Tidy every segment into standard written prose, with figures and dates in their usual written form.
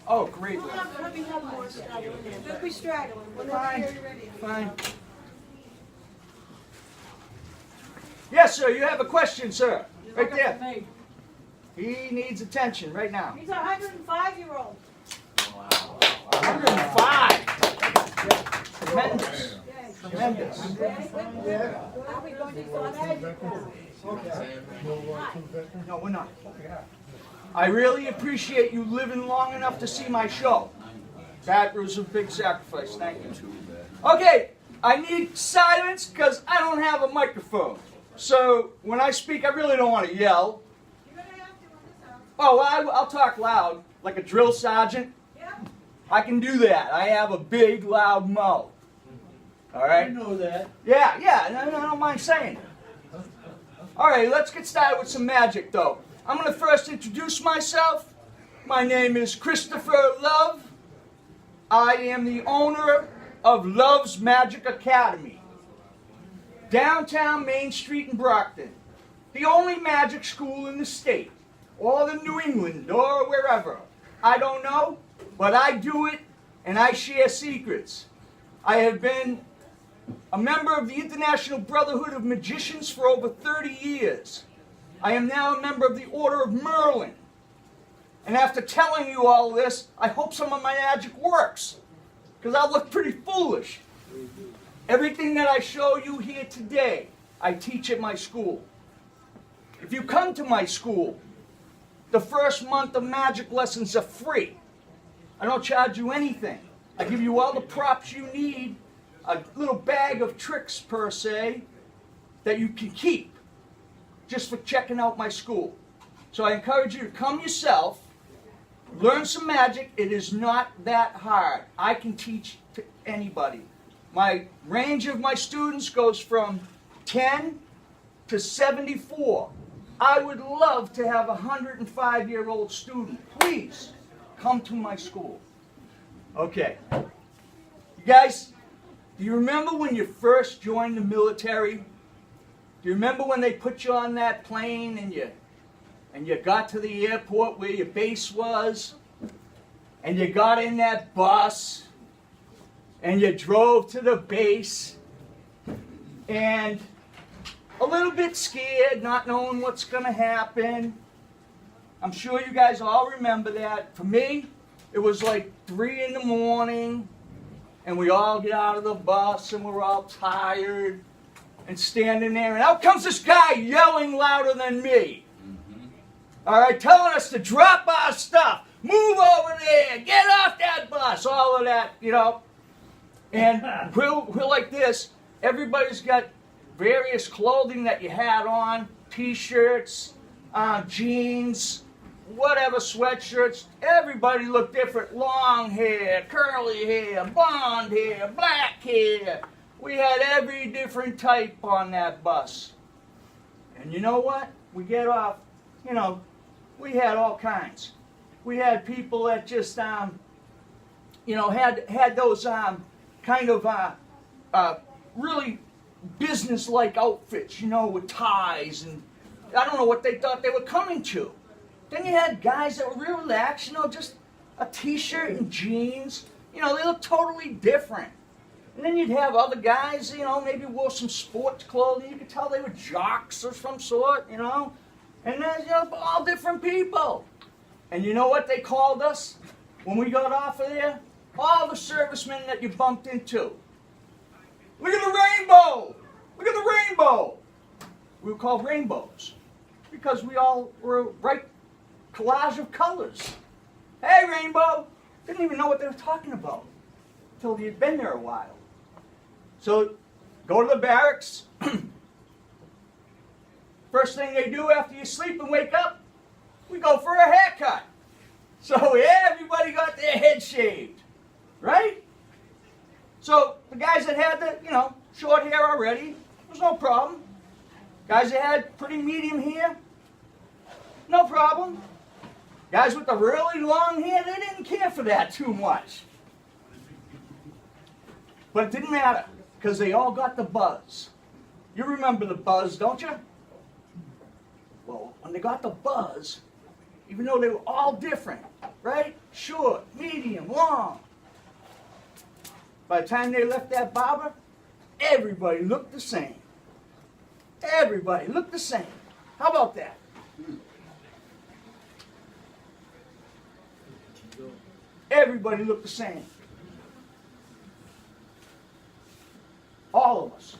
Oh, great. Don't be straggling. Fine. Fine. Yes, sir. You have a question, sir. Right there. He needs attention right now. He's a 105-year-old. 105. Tremendous. Tremendous. Are we going to go No, we're not. I really appreciate you living long enough to see my show. That was a big sacrifice. Thank you. Okay, I need silence because I don't have a microphone. So when I speak, I really don't want to yell. Oh, well, I'll talk loud, like a drill sergeant. I can do that. I have a big, loud mouth. All right? I know that. Yeah, I don't mind saying it. All right, let's get started with some magic, though. I'm going to first introduce myself. My name is Christopher Love. I am the owner of Love's Magic Academy. Downtown Main Street in Brockton. The only magic school in the state, or the New England, or wherever. I don't know, but I do it, and I share secrets. I have been a member of the International Brotherhood of Magicians for over 30 years. I am now a member of the Order of Merlin. And after telling you all this, I hope some of my magic works, because I look pretty foolish. Everything that I show you here today, I teach at my school. If you come to my school, the first month of magic lessons are free. I don't charge you anything. I give you all the props you need, a little bag of tricks per se, that you can keep just for checking out my school. So I encourage you to come yourself, learn some magic. It is not that hard. I can teach to anybody. My range of my students goes from 10 to 74. I would love to have a 105-year-old student. Please come to my school. Okay. You guys, do you remember when you first joined the military? Do you remember when they put you on that plane and you got to the airport where your base was? And you got in that bus and you drove to the base and a little bit scared, not knowing what's going to happen. I'm sure you guys all remember that. For me, it was like 3 in the morning, and we all get out of the bus, and we're all tired, and standing there, and out comes this guy yelling louder than me. All right, telling us to drop our stuff, move over there, get off that bus, all of that, you know. And we're like this. Everybody's got various clothing that you had on, t-shirts, jeans, whatever, sweatshirts. Everybody looked different. Long hair, curly hair, blonde hair, black hair. We had every different type on that bus. And you know what? We get off, you know, we had all kinds. We had people that just, you know, had those kind of really business-like outfits, you know, with ties, and I don't know what they thought they were coming to. Then you had guys that were real relaxed, you know, just a t-shirt and jeans. You know, they looked totally different. And then you'd have other guys, you know, maybe wore some sports clothing. You could tell they were jocks of some sort, you know. And then, you know, all different people. And you know what they called us when we got off of there? All the servicemen that you bumped into. Look at the rainbow! Look at the rainbow! We were called rainbows because we all were a bright collage of colors. Hey, rainbow! Didn't even know what they were talking about until you'd been there a while. So, go to the barracks. First thing they do after you sleep and wake up, we go for a haircut. So, yeah, everybody got their head shaved, right? So, the guys that had the, you know, short hair already, was no problem. Guys that had pretty medium hair, no problem. Guys with the really long hair, they didn't care for that too much. But it didn't matter, because they all got the buzz. You remember the buzz, don't you? Well, when they got the buzz, even though they were all different, right? Short, medium, long. By the time they left that barber, everybody looked the same. Everybody looked the same. How about that? Everybody looked the same. All of us.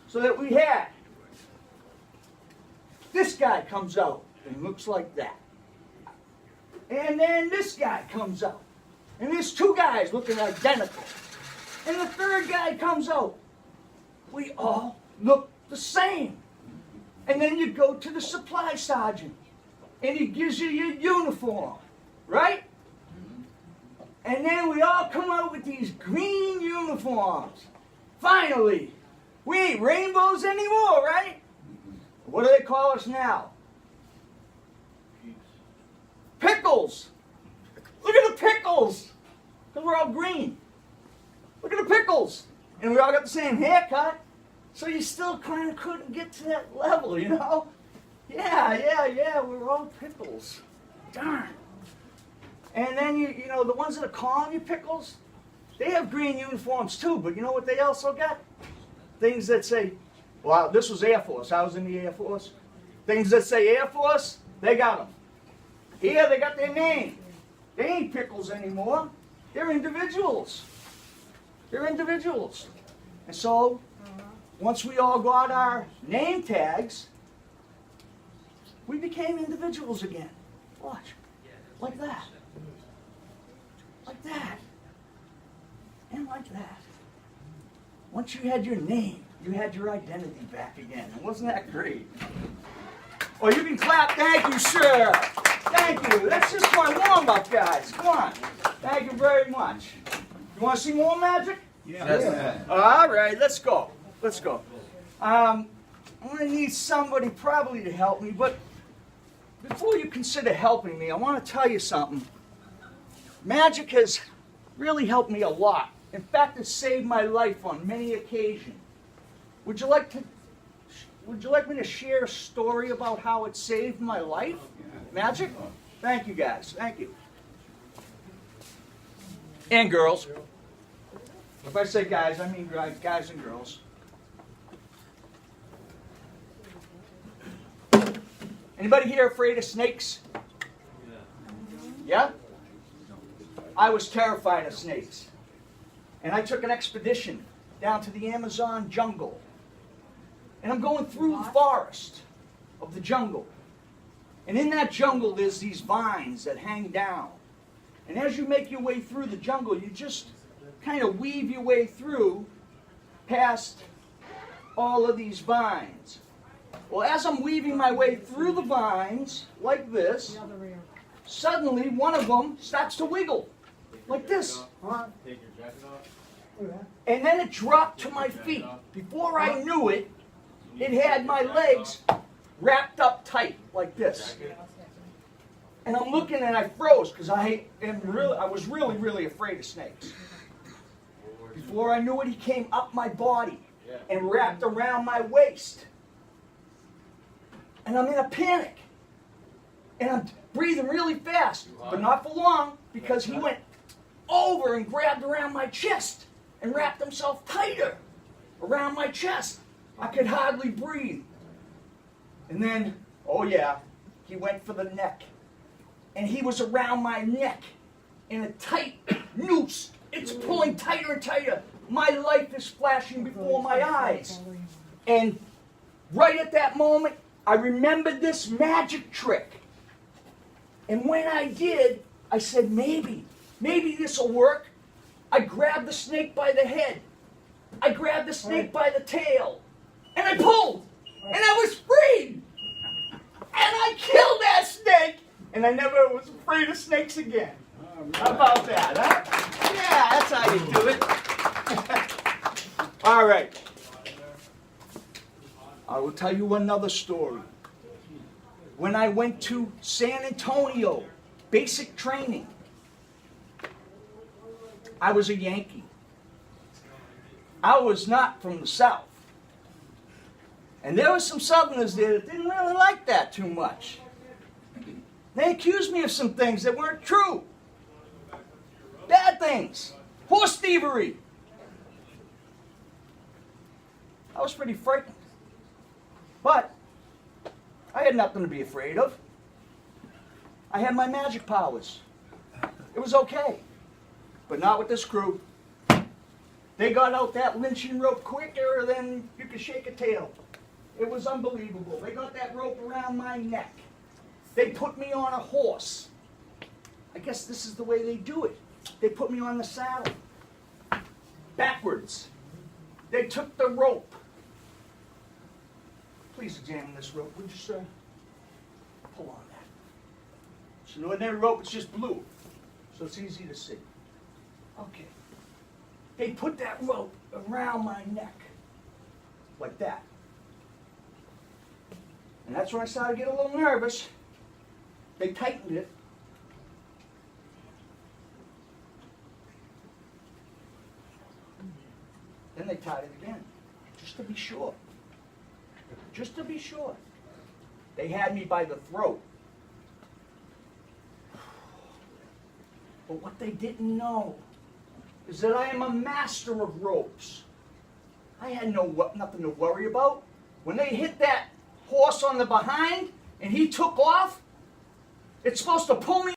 So that we had, this guy comes out and looks like that. And then this guy comes out. And there's two guys looking identical. And the third guy comes out. We all look the same. And then you go to the supply sergeant. And he gives you your uniform. Right? And then we all come out with these green uniforms. Finally, we ain't rainbows anymore, right? What do they call us now? Pickles. Look at the pickles. Because we're all green. Look at the pickles. And we all got the same haircut. So you still kind of couldn't get to that level, you know? Yeah, we're all pickles. Darn. And then, you know, the ones that are calling you pickles, they have green uniforms too, but you know what they also got? Things that say, well, this was Air Force. I was in the Air Force. Things that say Air Force, they got them. Here, they got their name. They ain't pickles anymore. They're individuals. They're individuals. And so, once we all got our name tags, we became individuals again. Watch. Like that. Like that. And like that. Once you had your name, you had your identity back again. And wasn't that great? Well, you can clap. Thank you, sir. Thank you. That's just my warm-up, guys. Come on. Thank you very much. You want to see more magic? Yeah. All right, let's go. Let's go. I'm going to need somebody probably to help me, but before you consider helping me, I want to tell you something. Magic has really helped me a lot. In fact, it's saved my life on many occasions. Would you like me to share a story about how it saved my life? Magic? Thank you, guys. Thank you. And girls. If I say guys, I mean guys and girls. Anybody here afraid of snakes? Yeah? I was terrified of snakes. And I took an expedition down to the Amazon jungle. And I'm going through the forest of the jungle. And in that jungle, there's these vines that hang down. And as you make your way through the jungle, you just kind of weave your way through past all of these vines. Well, as I'm weaving my way through the vines, like this, suddenly one of them starts to wiggle, like this. Take your jacket off. And then it dropped to my feet. Before I knew it, it had my legs wrapped up tight, like this. And I'm looking and I froze, because I was really afraid of snakes. Before I knew it, he came up my body and wrapped around my waist. And I'm in a panic. And I'm breathing really fast, but not for long, because he went over and grabbed around my chest and wrapped himself tighter around my chest. I could hardly breathe. And then, oh yeah, he went for the neck. And he was around my neck in a tight noose. It's pulling tighter and tighter. My life is flashing before my eyes. And right at that moment, I remembered this magic trick. And when I did, I said, maybe this will work. I grabbed the snake by the head. I grabbed the snake by the tail. And I pulled. And I was free. And I killed that snake. And I never was afraid of snakes again. How about that, huh? Yeah, that's how you do it. All right. I will tell you another story. When I went to San Antonio, basic training, I was a Yankee. I was not from the South. And there were some Southerners there that didn't really like that too much. They accused me of some things that weren't true. Bad things. Horse thievery. I was pretty frightened. But I had nothing to be afraid of. I had my magic powers. It was okay. But not with this crew. They got out that lynching rope quicker than you could shake a tail. It was unbelievable. They got that rope around my neck. They put me on a horse. I guess this is the way they do it. They put me on the saddle. Backwards. They took the rope. Please examine this rope, would you, sir? Pull on that. It's an ordinary rope, it's just blue. So it's easy to see. Okay. They put that rope around my neck. Like that. And that's when I started to get a little nervous. They tightened it. Then they tied it again, just to be sure. Just to be sure. They had me by the throat. But what they didn't know is that I am a master of ropes. I had nothing to worry about. When they hit that horse on the behind and he took off, it's supposed to pull me